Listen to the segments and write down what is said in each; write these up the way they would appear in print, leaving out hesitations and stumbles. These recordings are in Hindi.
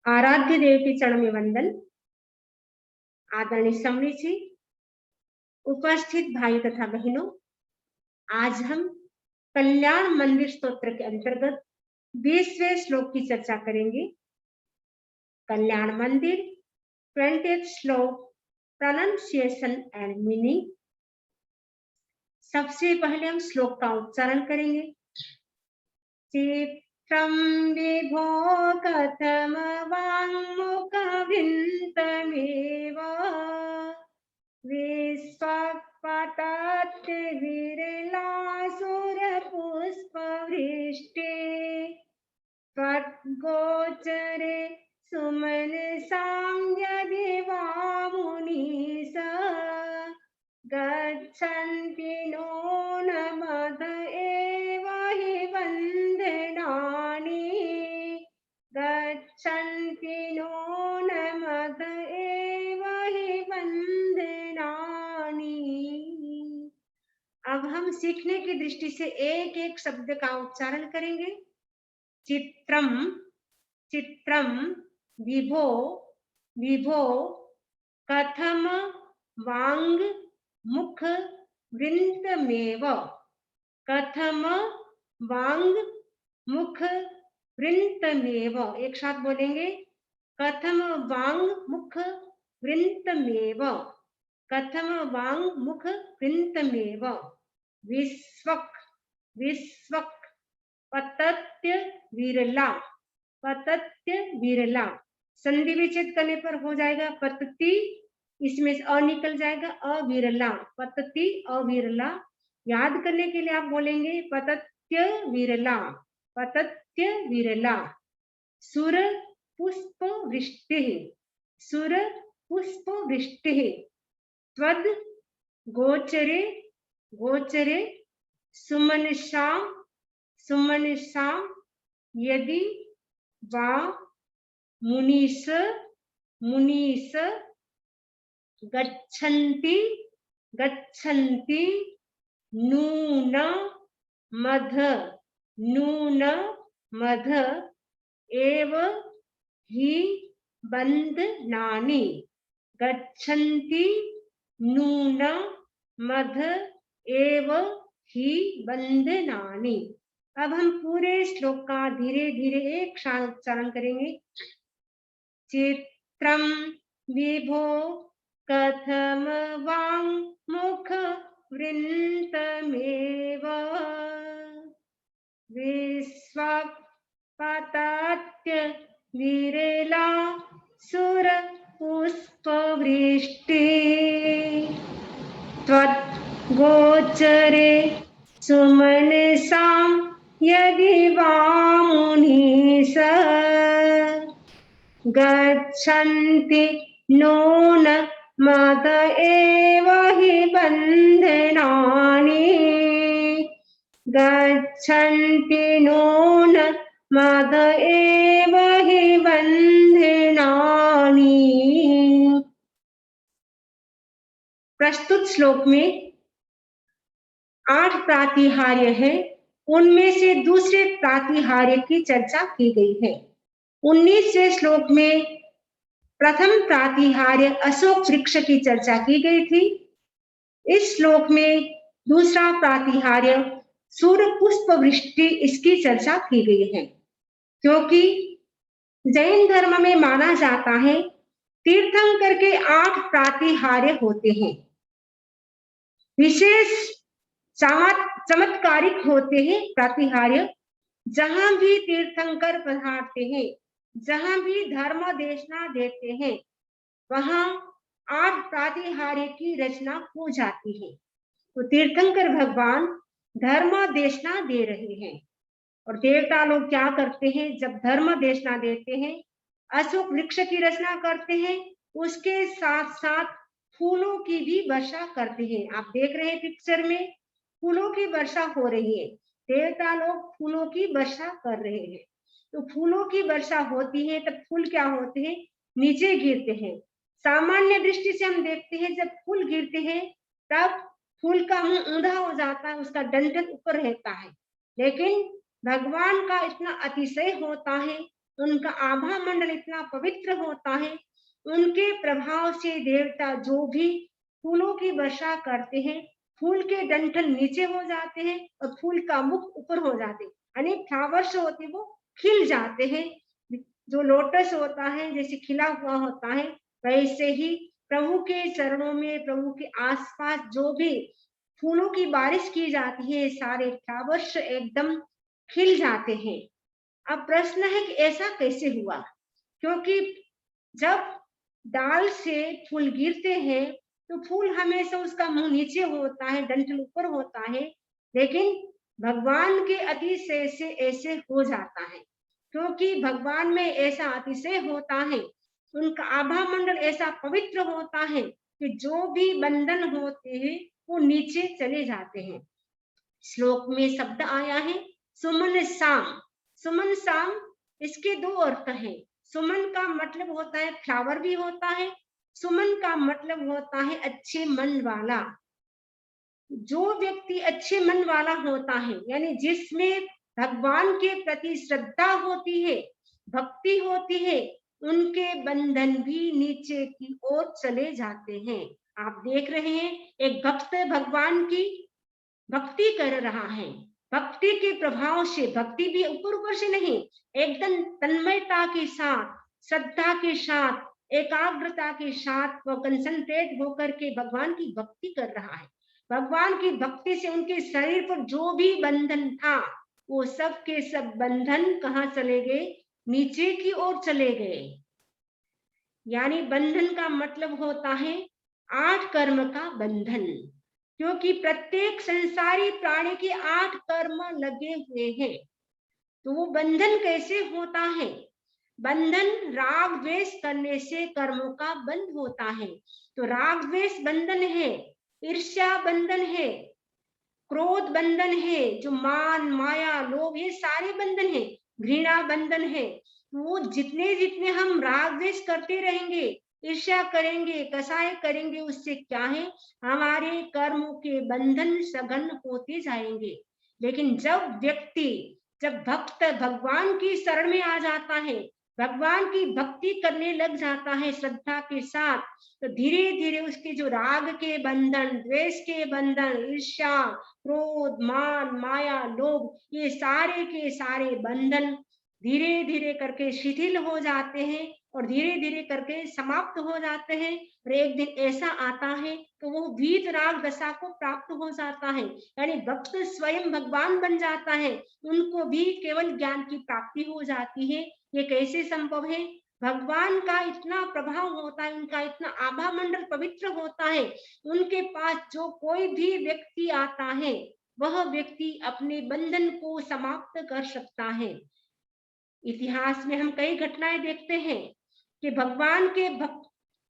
आराध्य देव के चरण में वंदन। आदरणीय समरी जी, उपस्थित भाई तथा बहनों, आज हम कल्याण मंदिर स्तोत्र के अंतर्गत 20वें श्लोक की चर्चा करेंगे। कल्याण मंदिर 20th श्लोक, प्रोनाउंसिएशन एंड मीनिंग। सबसे पहले हम श्लोक का उच्चारण करेंगे। चित्रं विभो कथम वाङ्मुख विन्तमेव विश्वपतत् विरलासुरपुष्पवृष्टे त्वद्गोचरे सुमनसां यदि वा मुनीश गच्छन्ति नो न मद एव हि वन्दनानि गच्छन्ति नो न मद एव हि वन्दनानि। अब हम सीखने की दृष्टि से एक एक शब्द का उच्चारण करेंगे। चित्रम, चित्रम, विभो, विभो, कथम वांग मुख वृंतमेव, कथम वांग मुख वृंतमेव। एक साथ बोलेंगे, कथम वांग मुख वृंतमेव, कथम वांग मुख वृंतमेव। विश्वक, विश्वक, पतत्य विरला, पतत्य विरला। संधि विच्छेद करने पर हो जाएगा पतति, इसमें से अ निकल जाएगा, अविरला, पतति अविरला। याद करने के लिए आप बोलेंगे पतत्य विरला, पतत्य विरला। सुर पुष्प वृष्टि, सुर पुष्प वृष्टि। त्वद गोचरे, गोचरे, सुमनसां, सुमनसां यदि वा मुनीश, मुनीश गच्छन्ति, गच्छन्ति नून मध, नून मध एव हि वन्दनानि, गच्छन्ति नून मध एव हि वन्दनानि। अब हम पूरे श्लोक का धीरे धीरे एक साथ उच्चारण करेंगे। चित्रम विभो कथम वाङ्मुख वृन्तमेव विश्वपतत्य विरला सुरपुष्पवृष्टि त्वद्गोचरे सुमनसां यदि वा मुनीश गच्छन्ति नून मद एव हि वन्दनानि गच्छन्ति नून मद एव हि वन्दनानि। प्रस्तुत श्लोक में 8 प्रातिहार्य है, उनमें से दूसरे प्रातिहार्य की चर्चा की गई है। 19वें श्लोक में प्रथम प्रातिहार्य अशोक वृक्ष की चर्चा की गई थी। इस श्लोक में दूसरा प्रातिहार्य सूर्य पुष्प वृष्टि, इसकी चर्चा की गई है। क्योंकि जैन धर्म में माना जाता है तीर्थंकर के 8 प्रातिहार्य होते हैं, विशेष चमत्कारिक होते हैं प्रातिहार्य। जहां भी तीर्थंकर पधारते हैं, जहां भी धर्म देशना देते हैं, वहां 8 प्रातिहार्य की रचना हो जाती है। तो तीर्थंकर भगवान धर्म देशना दे रहे हैं। और देवता लोग क्या करते हैं, जब धर्म देशना देते हैं, अशोक वृक्ष की रचना करते हैं, उसके साथ साथ फूलों की भी वर्षा करते हैं। आप देख रहे हैं पिक्चर में फूलों की वर्षा हो रही है, देवता लोग फूलों की वर्षा कर रहे हैं। तो फूलों की वर्षा होती है तब फूल क्या होते हैं, नीचे गिरते हैं। सामान्य दृष्टि से हम देखते हैं जब फूल गिरते हैं तब फूल का मुंह ऊंधा हो जाता है, उसका डंठल ऊपर रहता है। लेकिन भगवान का इतना अतिशय होता है उनका आभा मंडल इतना पवित्र होता है, उनके प्रभाव से देवता जो भी फूलों की वर्षा करते हैं, फूल के डंठल नीचे हो जाते हैं और फूल का मुख ऊपर हो जाते हैं, यानी फ्लावर्स होते हैं वो खिल जाते हैं। जो लोटस होता है जैसे खिला हुआ होता है, वैसे ही प्रभु के चरणों में, प्रभु के आसपास जो भी फूलों की बारिश की जाती है, सारे फ्लावर्स एकदम खिल जाते हैं। अब प्रश्न है कि ऐसा कैसे हुआ? क्योंकि जब डाल से फूल गिरते हैं तो फूल हमेशा उसका मुंह नीचे होता है, डंठल ऊपर होता है, लेकिन भगवान के अतिशय से ऐसे हो जाता है, क्योंकि भगवान में ऐसा अतिशय होता है, उनका आभा मंडल ऐसा पवित्र होता है कि जो भी बंधन होते हैं वो नीचे चले जाते हैं। श्लोक में शब्द आया है सुमन शाम। सुमन शाम, इसके दो अर्थ हैं। सुमन का मतलब होता है फ्लावर भी होता है, सुमन का मतलब होता है अच्छे मन वाला। जो व्यक्ति अच्छे मन वाला होता है, यानी जिसमें भगवान के प्रति श्रद्धा होती है, भक्ति होती है, उनके बंधन भी नीचे की ओर चले जाते हैं। आप देख रहे हैं एक भक्त भगवान की भक्ति कर रहा है, भक्ति के प्रभाव से, भक्ति भी ऊपर ऊपर से नहीं, एकदम तन्मयता के साथ, श्रद्धा के साथ, एकाग्रता के साथ वो कंसंट्रेट होकर के भगवान की भक्ति कर रहा है। भगवान की भक्ति से उनके शरीर पर जो भी बंधन था वो सब के सब बंधन कहाँ चले गए? नीचे की ओर चले गए। यानी बंधन का मतलब होता है 8 कर्म का बंधन, क्योंकि प्रत्येक संसारी प्राणी के 8 कर्म लगे हुए हैं। तो वो बंधन कैसे होता है? बंधन राग द्वेष करने से कर्मों का बंध होता है। तो राग द्वेष बंधन है, ईर्ष्या बंधन है, क्रोध बंधन है, जो मान माया लोभ ये सारे बंधन है, घृणा बंधन है। वो जितने जितने हम राग द्वेष करते रहेंगे, ईर्ष्या करेंगे, कसाय करेंगे, उससे क्या है, हमारे कर्मों के बंधन सघन होते जाएंगे। लेकिन जब भक्त भगवान की शरण में आ जाता है, भगवान की भक्ति करने लग जाता है श्रद्धा के साथ, तो धीरे धीरे उसके जो राग के बंधन, द्वेष के बंधन, ईर्ष्या, क्रोध, मान माया लोभ ये सारे के सारे बंधन धीरे धीरे करके शिथिल हो जाते हैं और धीरे धीरे करके समाप्त हो जाते हैं। और एक दिन ऐसा आता है तो वो वीत राग दशा को प्राप्त हो जाता है, यानी भक्त स्वयं भगवान बन जाता है, उनको भी केवल ज्ञान की प्राप्ति हो जाती है। ये कैसे संभव है? भगवान का इतना प्रभाव होता है, उनका इतना आभा मंडल पवित्र होता है, उनके पास जो कोई भी व्यक्ति आता है वह व्यक्ति अपने बंधन को समाप्त कर सकता है। इतिहास में हम कई घटनाएं देखते हैं कि भगवान के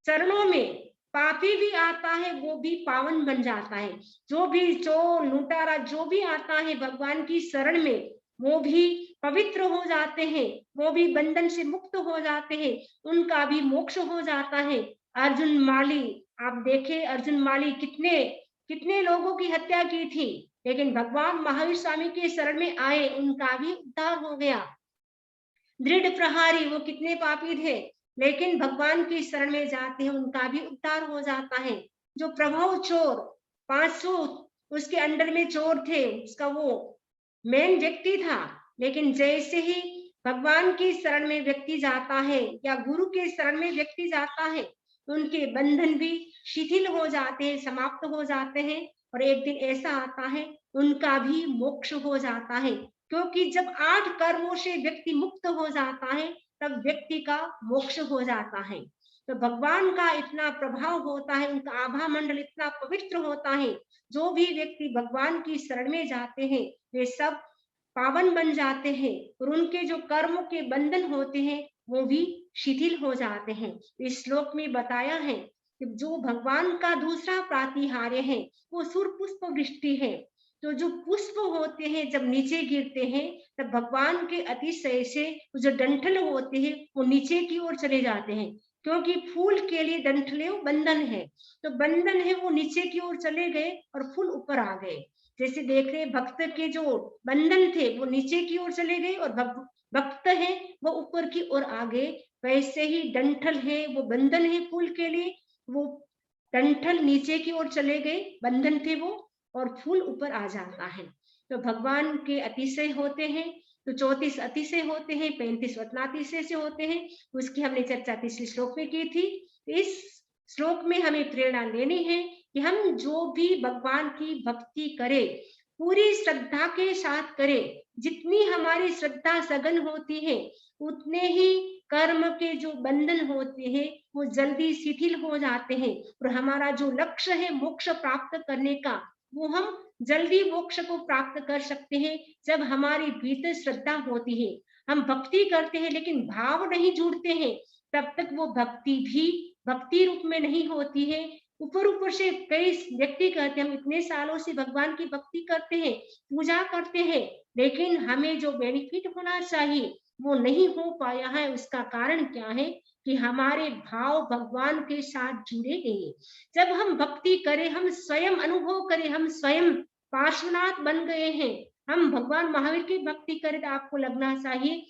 चरणों में पापी भी आता है वो भी पावन बन जाता है। जो भी चोर लुटारा जो भी आता है भगवान की शरण में वो भी पवित्र हो जाते हैं, वो भी बंधन से मुक्त हो जाते हैं, उनका भी मोक्ष हो जाता है। अर्जुन माली, आप देखें अर्जुन माली कितने कितने लोगों की हत्या की थी, लेकिन भगवान महावीर स्वामी के शरण में आए, उनका भी उद्धार हो गया। दृढ़ प्रहारी वो कितने पापी थे, लेकिन भगवान की शरण में जाते हैं, उनका भी उद्धार हो जाता है। जो प्रभव चोर 500 उसके अंडर में चोर थे, उसका वो मेन व्यक्ति था, लेकिन जैसे ही भगवान की शरण में व्यक्ति जाता है या गुरु के शरण में व्यक्ति जाता है, उनके बंधन भी शिथिल हो जाते हैं, समाप्त हो जाते हैं और एक दिन ऐसा आता है उनका भी मोक्ष हो जाता है। क्योंकि जब 8 कर्मों से व्यक्ति मुक्त हो जाता है तब व्यक्ति का मोक्ष हो जाता है। तो भगवान का इतना प्रभाव होता है, उनका आभा मंडल इतना पवित्र होता है, जो भी व्यक्ति भगवान की शरण में जाते हैं वे सब पावन बन जाते हैं और उनके जो कर्मों के बंधन होते हैं वो भी शिथिल हो जाते हैं। इस श्लोक में बताया है कि जो भगवान का दूसरा प्रातिहार्य है वो सुर पुष्प वृष्टि है। तो जो पुष्प होते हैं जब नीचे गिरते हैं तब भगवान के अतिशय से जो डंठल होते हैं वो नीचे की ओर चले जाते हैं, क्योंकि फूल के लिए डंठले बंधन है, तो बंधन है वो नीचे की ओर चले गए और फूल ऊपर आ गए। जैसे देख रहे भक्त के जो बंधन थे वो नीचे की ओर चले गए और भक्त है वो ऊपर की ओर आगे, वैसे ही डंठल है वो बंधन है फूल के लिए, वो डंठल नीचे की ओर चले गए, बंधन थे वो, और फूल ऊपर आ जाता है। तो भगवान के अतिशय होते हैं, तो 34 अतिशय होते हैं, 35 वतनातिशय से होते हैं, उसकी हमने चर्चा तीसरे श्लोक में की थी। इस श्लोक में हमें प्रेरणा लेनी है कि हम जो भी भगवान की भक्ति करें पूरी श्रद्धा के साथ करें। जितनी हमारी श्रद्धा सघन होती है उतने ही कर्म के जो बंधन होते हैं वो जल्दी शिथिल हो जाते हैं, और हमारा जो लक्ष्य है मोक्ष प्राप्त करने का, वो हम जल्दी मोक्ष को प्राप्त कर सकते हैं जब हमारी भीतर श्रद्धा होती है। हम भक्ति करते हैं लेकिन भाव नहीं जुड़ते हैं, तब तक वो भक्ति भी भक्ति रूप में नहीं होती है। ऊपर ऊपर से कई व्यक्ति कहते हैं हम इतने सालों से भगवान की भक्ति करते हैं, पूजा करते हैं, लेकिन हमें जो बेनिफिट होना चाहिए वो नहीं हो पाया है। उसका कारण क्या है कि हमारे भाव भगवान के साथ जुड़े नहीं। जब हम भक्ति करें, हम स्वयं अनुभव करें, हम स्वयं पार्श्वनाथ बन गए हैं, हम भगवान महावीर की भक्ति करें, तो आपको लगना चाहिए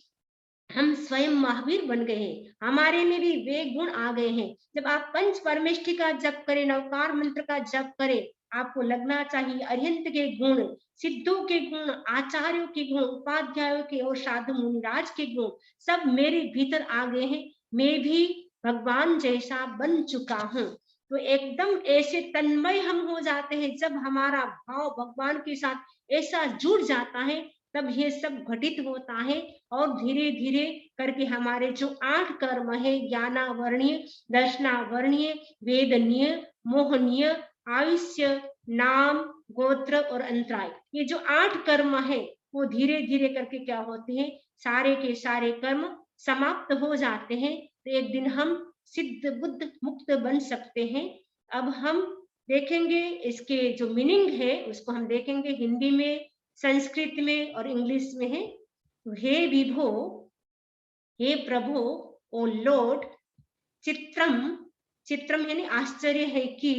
हम स्वयं महावीर बन गए हैं, हमारे में भी वे गुण आ गए हैं। जब आप पंच परमेष्ठि का जप करें, नवकार मंत्र का जप करें, आपको लगना चाहिए अरिहंत के गुण, सिद्धों के गुण, आचार्यों के गुण, उपाध्यायों के और साधु मुनिराज के गुण सब मेरे भीतर आ गए हैं, मैं भी भगवान जैसा बन चुका हूँ। तो एकदम ऐसे तन्मय हम हो जाते हैं जब हमारा भाव भगवान के साथ ऐसा जुड़ जाता है, तब ये सब घटित होता है। और धीरे धीरे करके हमारे जो 8 कर्म है, ज्ञानावर्णीय, दर्शनावर्णीय, वेदनीय, मोहनीय, आयुष्य, नाम, गोत्र और अंतराय, ये जो 8 कर्म है वो धीरे धीरे करके क्या होते हैं, सारे के सारे कर्म समाप्त हो जाते हैं। तो एक दिन हम सिद्ध बुद्ध मुक्त बन सकते हैं। अब हम देखेंगे इसके जो मीनिंग है उसको हम देखेंगे, हिंदी में, संस्कृत में और इंग्लिश में है। हे विभो, हे प्रभु, ओ लॉर्ड, चित्रम, चित्रम यानी आश्चर्य है कि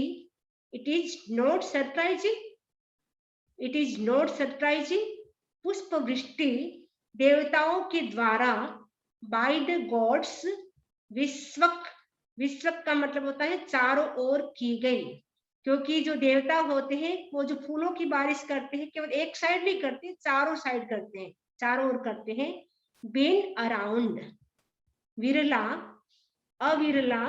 it is not surprising, it is not surprising, पुष्प वृष्टि देवताओं के द्वारा बाय द गॉड्स, विश्वक, विश्वक का मतलब होता है चारों ओर की गई, क्योंकि जो देवता होते हैं वो जो फूलों की बारिश करते हैं केवल एक साइड नहीं करते, चारों साइड करते हैं, चारों ओर करते हैं। बीन अराउंड, विरला, अविरला,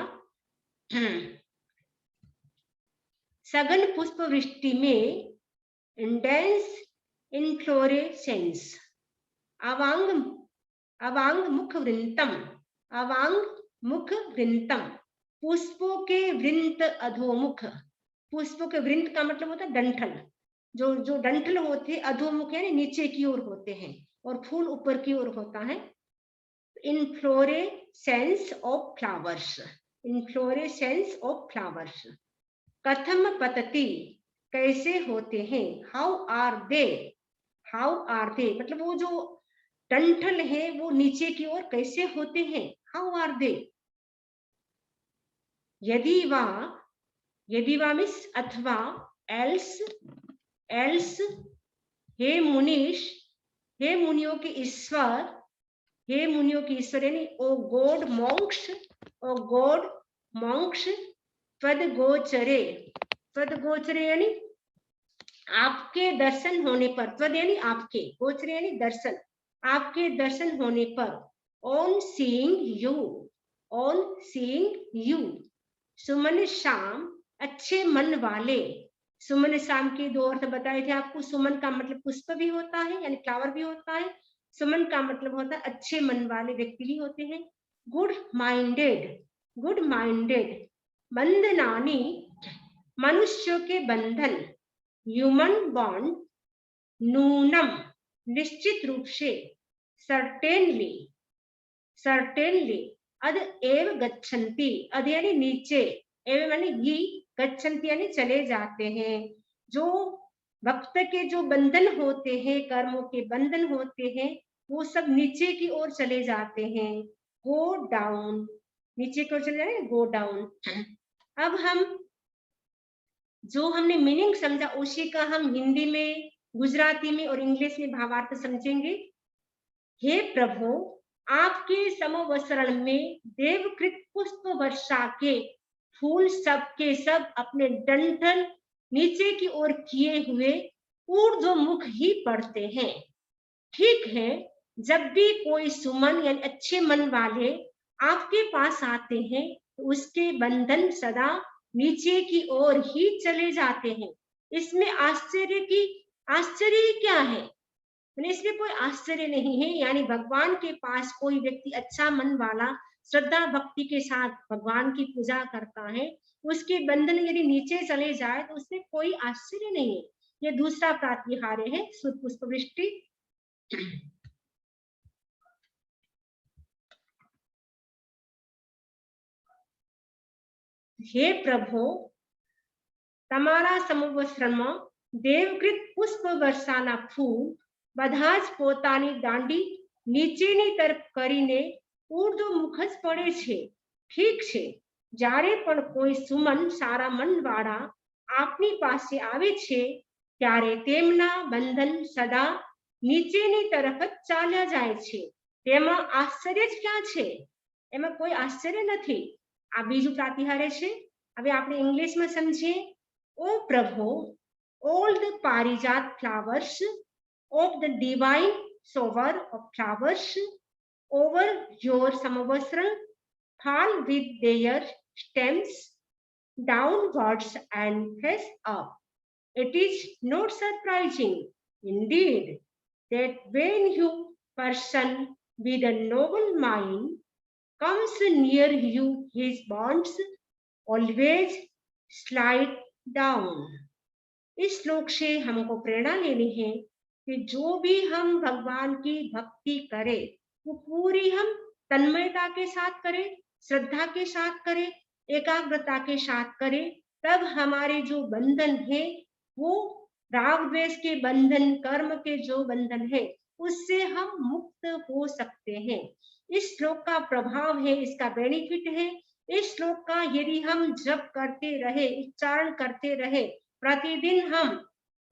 सघन पुष्प वृष्टि में, इंडेंस इनफ्लोरेसेंस, अवांग, अवांग मुख वृंतम, अवांग मुख वृंतम, पुष्पों के वृंत अधोमुख, पुष्पों के वृंत का मतलब होता है डंठल, जो जो डंठल होते अधोमुख यानी नीचे की ओर होते हैं, और फूल ऊपर की ओर होता है। Inflorescence of flowers, inflorescence of flowers, कथम पतति, कैसे होते हैं, how are they, how are they मतलब वो जो डंठल है वो नीचे की ओर कैसे होते हैं, हाउ आर दे। यदि वा, यदि वा मीन्स अथवा, एल्स, एल्स, हे मुनीश, हे मुनियों के ईश्वर, हे मुनियों की ईश्वर यानी ओ गॉड मॉन्क्स, ओ गॉड मॉन्क्स, त्वद गोचरे, त्वद गोचरे यानी आपके दर्शन होने पर, त्वद यानी आपके, गोचरे यानी दर्शन, आपके दर्शन होने पर, on seeing you, on seeing you, सुमन श्याम, अच्छे मन वाले, सुमन श्याम के दो अर्थ बताए थे आपको। सुमन का मतलब पुष्प भी होता है यानी फ्लावर भी होता है, सुमन का मतलब होता है अच्छे मन वाले व्यक्ति भी होते हैं। गुड माइंडेड, गुड माइंडेड, बंधनानी, मनुष्यों के बंधन, ह्यूमन बॉन्ड, नूनम, निश्चित रूप से, सर्टेनली, सर्टेनली, अद एव गच्छन्ति, अद यानी नीचे, एव यानी ही, गच्छन्ति यानी चले जाते हैं। जो भक्त के जो बंधन होते हैं, कर्मों के बंधन होते हैं, वो सब नीचे की ओर चले जाते हैं। गो डाउन, नीचे की ओर चले जाए, गो डाउन। अब हम जो हमने मीनिंग समझा उसी का हम हिंदी में, गुजराती में और इंग्लिश में भावार्थ समझेंगे। हे प्रभु, आपके समवसरण में देवकृत पुष्प वर्षा के फूल सब के सब अपने डंठल नीचे की ओर किए हुए ऊर्ध्वमुख ही पड़ते हैं। ठीक है, जब भी कोई सुमन यानी अच्छे मन वाले आपके पास आते हैं तो उसके बंधन सदा नीचे की ओर ही चले जाते हैं। इसमें आश्चर्य क्या है? इसमें कोई आश्चर्य नहीं है। यानी भगवान के पास कोई व्यक्ति अच्छा मन वाला श्रद्धा भक्ति के साथ भगवान की पूजा करता है, उसके बंधन यदि नीचे चले जाए तो उसमें कोई आश्चर्य नहीं है। ये दूसरा प्रातिहार्य है, सुध पुष्प वृष्टि। हे प्रभु, તમારા સમવસ્ત્રમાં દેવકૃત પુષ્પ વર્ષાના ફૂલ બધા જ પોતાની દાંડી નીચેની તરફ કરીને ઊર્ધ્વમુખ જ પડે છે। ઠીક છે, જ્યારે પણ કોઈ સુમન સારા મનવાળા આપની પાસે આવે છે ત્યારે તેમના બંધન સદા નીચેની તરફ જ ચાલ્યા જાય છે। તેમાં આશ્ચર્ય જ ક્યાં છે? એમાં કોઈ આશ્ચર્ય નથી। આ બીજું પ્રાતિહાર્ય છે। હવે આપણે ઇંગ્લિશમાં સમજીએ। O Prabhu, all the Parijat flowers of the divine shower of flowers over your Samavasra fall with their stems downwards and face up. It is not surprising, indeed, that when you person with a noble mind comes near you, his bonds always slide down. इस श्लोक से हमको प्रेरणा लेनी है कि जो भी हम भगवान की भक्ति करें वो पूरी हम तन्मयता के साथ करें, श्रद्धा के साथ करें, एकाग्रता के साथ करें, तब हमारे जो बंधन है वो राग द्वेष के बंधन, कर्म के जो बंधन है उससे हम मुक्त हो सकते हैं। इस श्लोक का प्रभाव है, इसका बेनिफिट है। इस श्लोक का यदि हम जप करते रहे, उच्चारण करते रहे, प्रतिदिन हम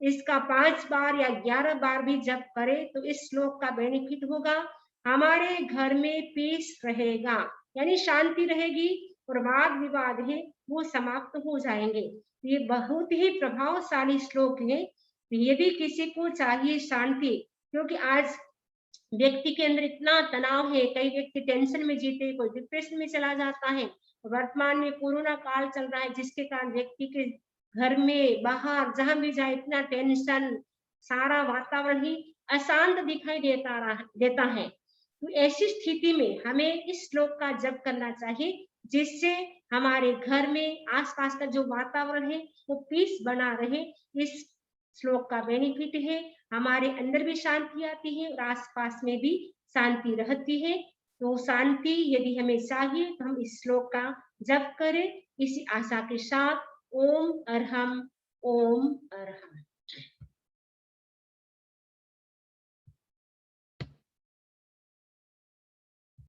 इसका 5 बार या 11 बार भी जप करें तो इस श्लोक का बेनिफिट होगा। हमारे घर में पीस रहेगा, यानी शांति रहेगी और वाद विवाद है वो समाप्त हो जाएंगे। ये बहुत ही प्रभावशाली श्लोक है। यदि किसी को चाहिए शांति, क्योंकि आज व्यक्ति के अंदर इतना तनाव है, कई व्यक्ति टेंशन में जीते, कोई डिप्रेशन में चला जाता है। वर्तमान में कोरोना काल चल रहा है जिसके कारण व्यक्ति के घर में बाहर जहां भी जाए इतना टेंशन, सारा वातावरण ही अशांत दिखाई देता है। तो ऐसी स्थिति में हमें इस श्लोक का जप करना चाहिए, जिससे हमारे घर में आसपास का जो वातावरण है वो पीस बना रहे। इस श्लोक का बेनिफिट है, हमारे अंदर भी शांति आती है और आसपास में भी शांति रहती है। तो शांति यदि हमें चाहिए तो हम इस श्लोक का जप करें, इसी आशा के साथ। ओम अरहम, ओम अरहम।